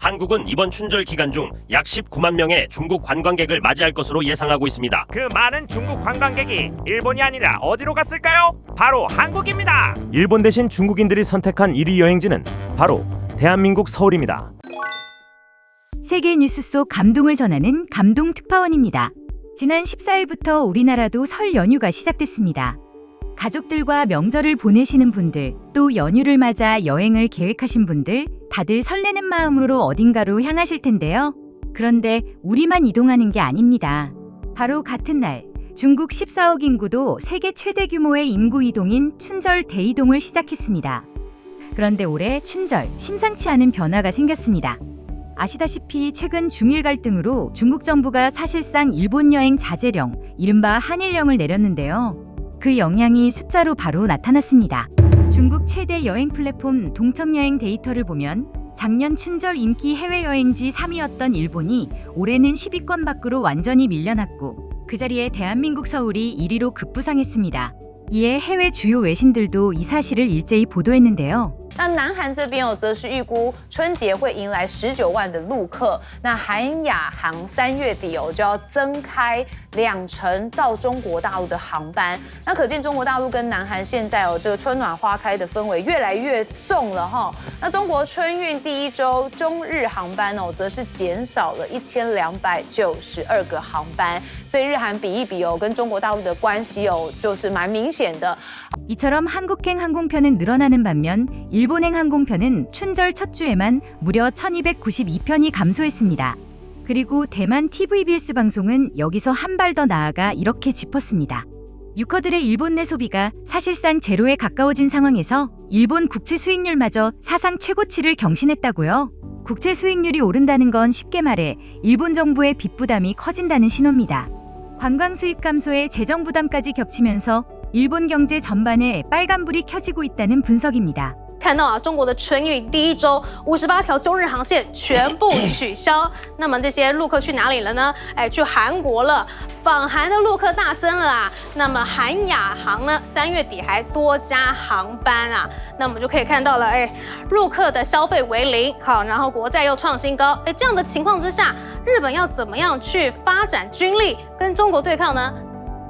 한국은 이번 춘절 기간 중 약 19만 명의 중국 관광객을 맞이할 것으로 예상하고 있습니다. 그 많은 중국 관광객이 일본이 아니라 어디로 갔을까요? 바로 한국입니다. 일본 대신 중국인들이 선택한 1위 여행지는 바로 대한민국 서울입니다. 세계 뉴스 속 감동을 전하는 감동 특파원입니다. 지난 14일부터 우리나라도 설 연휴가 시작됐습니다. 가족들과 명절을 보내시는 분들, 또 연휴를 맞아 여행을 계획하신 분들, 다들 설레는 마음으로 어딘가로 향하실 텐데요. 그런데 우리만 이동하는 게 아닙니다. 바로 같은 날, 중국 14억 인구도 세계 최대 규모의 인구 이동인 춘절 대이동을 시작했습니다. 그런데 올해 춘절, 심상치 않은 변화가 생겼습니다. 아시다시피 최근 중일 갈등으로 중국 정부가 사실상 일본 여행 자제령, 이른바 한일령을 내렸는데요. 그 영향이 숫자로 바로 나타났습니다. 중국 최대 여행 플랫폼 동청여행 데이터를 보면 작년 춘절 인기 해외여행지 3위였던 일본이 올해는 10위권 밖으로 완전히 밀려났고 그 자리에 대한민국 서울이 1위로 급부상했습니다. 이에 해외 주요 외신들도 이 사실을 일제히 보도했는데요. 那南韩这边则是预估春节会迎来19万的陆客。那韩亚航3月底就要增开20%到中国大陆的航班。那可见中国大陆跟南韩现在这个春暖花开的氛围越来越重了哈。那中国春运第一周中日航班则是减少了1292个航班，所以日韩比一比跟中国大陆的关系就是蛮明显的。 이처럼 한국행 항공편은 늘어나는 반면 일본행 항공편은 춘절 첫 주에만 무려 1292편이 감소했습니다. 그리고 대만 TVBS 방송은 여기서 한 발 더 나아가 이렇게 짚었습니다. 유커들의 일본 내 소비가 사실상 제로에 가까워진 상황에서 일본 국채 수익률마저 사상 최고치를 경신했다고요. 국채 수익률이 오른다는 건 쉽게 말해 일본 정부의 빚 부담이 커진다는 신호입니다. 관광 수입 감소에 재정 부담까지 겹치면서 일본 경제 전반에 빨간불이 켜지고 있다는 분석입니다. 看到中国的春运第一周58条中日航线全部取消，那么这些陆客去哪里了呢？去韩国了，访韩的陆客大增了啊。那么韩亚航呢，3月底还多加航班啊。那我们就可以看到了，陆客的消费为零，好，然后国债又创新高，这样的情况之下，日本要怎么样去发展军力跟中国对抗呢？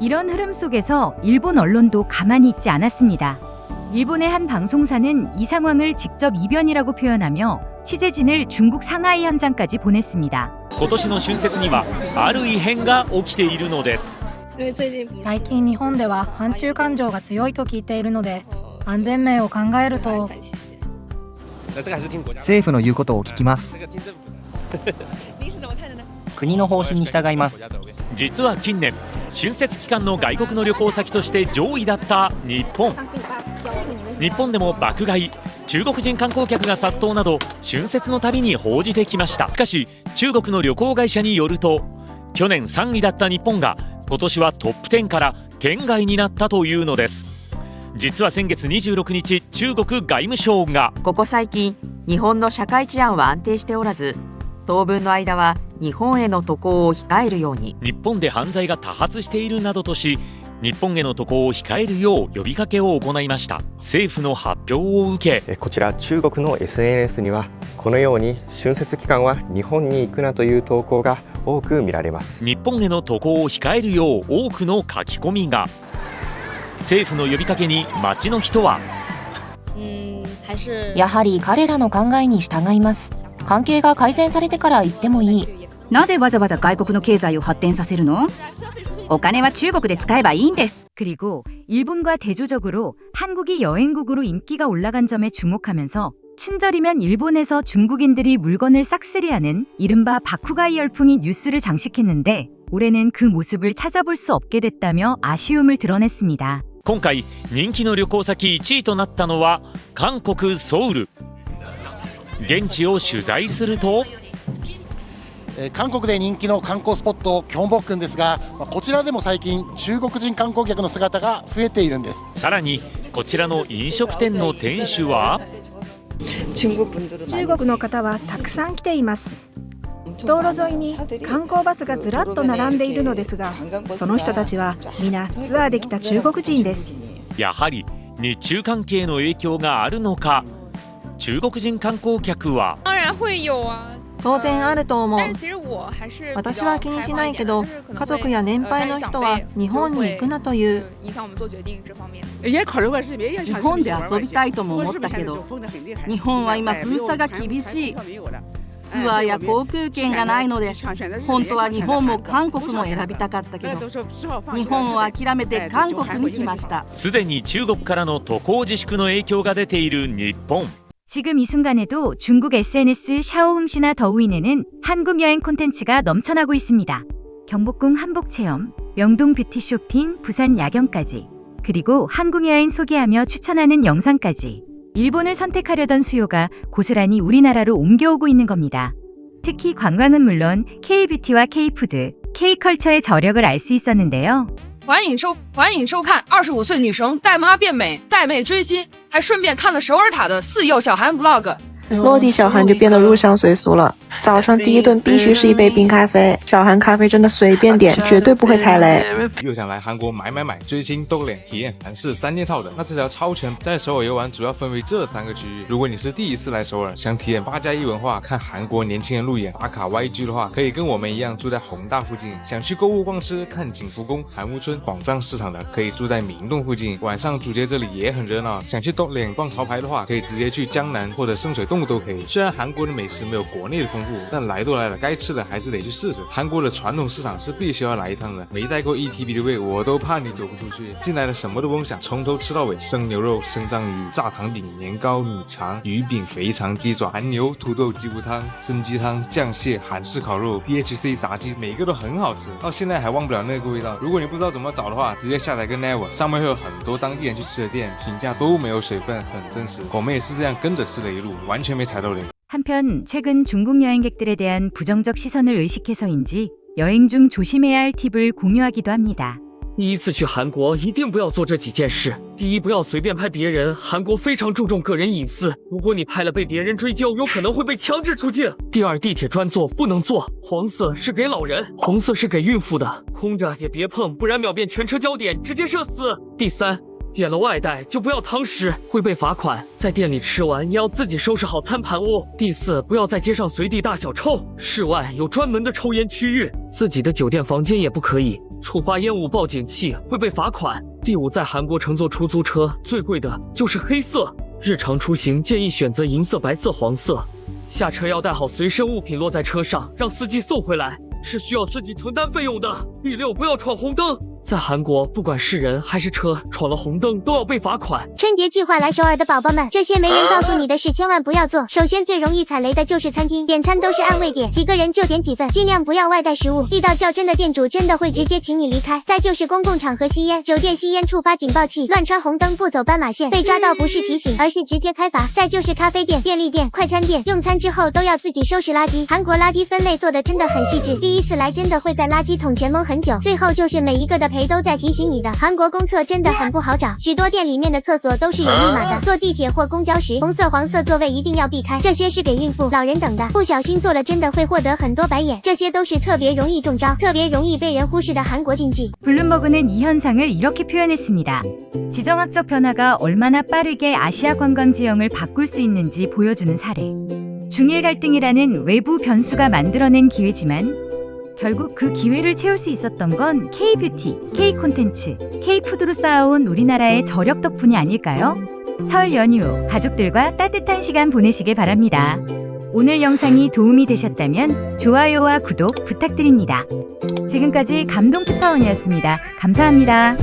이런 흐름 속에서 일본 언론도 가만히 있지 않았습니다. 일본의 한 방송사는 이 상황을 직접 이변이라고 표현하며 취재진을 중국 상하이 현장까지 보냈습니다. 今年の春節にはある異変が起きているのです。最近日本では反中感情が強いと聞いているので安全面を考えると政府の言うことを聞きます。国の方針に従います。実は近年春節期間の外国の旅行先として上位だった日本。日本でも爆買い、中国人観光客が殺到など春節のたびに報じてきました。しかし中国の旅行会社によると去年3位だった日本が今年はトップ10から圏外になったというのです。実は先月26日中国外務省がここ最近日本の社会治安は安定しておらず当分の間は日本への渡航を控えるように日本で犯罪が多発しているなどとし日本への渡航を控えるよう呼びかけを行いました。政府の発表を受けこちら中国の SNS にはこのように春節期間は日本に行くなという投稿が多く見られます。日本への渡航を控えるよう多くの書き込みが。政府の呼びかけに街の人はやはり彼らの考えに従います。関係が改善されてから行ってもいい。なぜわざわざ外国の経済を発展させるの？お金は中国で使えばいいんです. 그리고 일본과 대조적으로 한국이 여행국으로 인기가 올라간 점에 주목하면서 춘절이면 일본에서 중국인들이 물건을 싹쓸이하는 이른바 바쿠가이 열풍이 뉴스를 장식했는데 올해는 그 모습을 찾아볼 수 없게 됐다며 아쉬움을 드러냈습니다. 今回人気の旅行先1位となったのは韓国ソウル。現地を取材すると韓国で人気の観光スポットキョンボックンですがこちらでも最近中国人観光客の姿が増えているんです。さらにこちらの飲食店の店主は中国の方はたくさん来ています。道路沿いに観光バスがずらっと並んでいるのですがその人たちは皆ツアーで来た中国人です。やはり日中関係の影響があるのか中国人観光客は当然会有啊。当然あると思う。私は気にしないけど、家族や年配の人は日本に行くなという。日本で遊びたいとも思ったけど、日本は今封鎖が厳しい。ツアーや航空券がないので、本当は日本も韓国も選びたかったけど、日本を諦めて韓国に来ました。すでに中国からの渡航自粛の影響が出ている日本。 지금 이 순간에도 중국 SNS 샤오흥시나 더우이네는 한국 여행 콘텐츠가 넘쳐나고 있습니다. 경복궁 한복 체험, 명동 뷰티 쇼핑, 부산 야경까지, 그리고 한국 여행 소개하며 추천하는 영상까지. 일본을 선택하려던 수요가 고스란히 우리나라로 옮겨오고 있는 겁니다. 특히 관광은 물론 K-뷰티와 K-푸드, K-컬처의 저력을 알 수 있었는데요. 欢迎收看25岁女生带妈变美，带妹追星，还顺便看了首尔塔的4幼小韩 vlog。 落地小韩就变得入乡随俗了。早上第一顿必须是一杯冰咖啡，小韩咖啡真的随便点，绝对不会踩雷。又想来韩国买追星逗脸体验韩式3件套的，那这条超全在首尔游玩主要分为这3个区域。如果你是第一次来首尔，想体验8+1文化，看韩国年轻人路演打卡 YG 的话，可以跟我们一样住在弘大附近。想去购物逛吃，看景福宫、韩屋村、广藏市场的，可以住在明洞附近。晚上主街这里也很热闹，想去逗脸逛潮牌的话，可以直接去江南或者深水洞都可以。虽然韩国的美食没有国内的丰富，但来都来了，该吃的还是得去试试。韩国的传统市场是必须要来一趟的，没带过1TB的胃，我都怕你走不出去。进来了什么都不用想，从头吃到尾，生牛肉、生章鱼、炸糖饼、年糕、米肠、鱼饼、肥肠、鸡爪、韩牛、土豆鸡骨汤、参鸡汤、酱蟹、韩式烤肉、BHC 炸鸡，每个都很好吃，到现在还忘不了那个味道。如果你不知道怎么找的话，直接下载个 Naver， 上面会有很多当地人去吃的店，评价都没有水分，很真实。我们也是这样跟着吃的一路，完全没踩到雷。 한편 최근 중국 여행객들에 대한 부정적 시선을 의식해서인지 여행 중 조심해야 할 팁을 공유하기도 합니다. 第一次去韩国一定不要做这几件事。第一，不要随便拍别人，韩国非常注重个人隐私，如果你拍了被别人追究，有可能会被强制出境。第二，地铁专座不能坐，黄色是给老人，红色是给孕妇的，空着也别碰，不然秒变全车焦点，直接社死。第三， 点了外带就不要堂食，会被罚款。在店里吃完也要自己收拾好餐盘哦。第四，不要在街上随地大小抽，室外有专门的抽烟区域，自己的酒店房间也不可以。触发烟雾报警器会被罚款。第五，在韩国乘坐出租车最贵的就是黑色，日常出行建议选择银色、白色、黄色。下车要带好随身物品，落在车上让司机送回来，是需要自己承担费用的。第六，不要闯红灯。 在韩国，不管是人还是车，闯了红灯都要被罚款。春节计划来首尔的宝宝们，这些没人告诉你的事千万不要做。首先最容易踩雷的就是餐厅，点餐都是按位点，几个人就点几份，尽量不要外带食物。遇到较真的店主，真的会直接请你离开。再就是公共场合吸烟，酒店吸烟触发警报器，乱穿红灯不走斑马线，被抓到不是提醒，而是直接开罚。再就是咖啡店、便利店、快餐店，用餐之后都要自己收拾垃圾。韩国垃圾分类做的真的很细致，第一次来真的会在垃圾桶前蒙很久。最后就是每一个的陪都在提醒你的。韩国公厕真的很不好找，许多店里面的厕所都是有密码的。坐地铁或公交时，红色、黄色座位一定要避开，这些是给孕妇、老人等的，不小心坐了真的会获得很多白眼。这些都是特别容易中招、特别容易被人忽视的韩国禁忌。 블룸버그는 이 현상을 이렇게 표현했습니다. 지정학적 변화가 얼마나 빠르게 아시아 관광 지형을 바꿀 수 있는지 보여주는 사례. 중일 갈등이라는 외부 변수가 만들어낸 기회지만 결국 그 기회를 채울 수 있었던 건 K-뷰티, K-콘텐츠, K-푸드로 쌓아온 우리나라의 저력 덕분이 아닐까요? 설 연휴 가족들과 따뜻한 시간 보내시길 바랍니다. 오늘 영상이 도움이 되셨다면 좋아요와 구독 부탁드립니다. 지금까지 감동 특파원이었습니다. 감사합니다.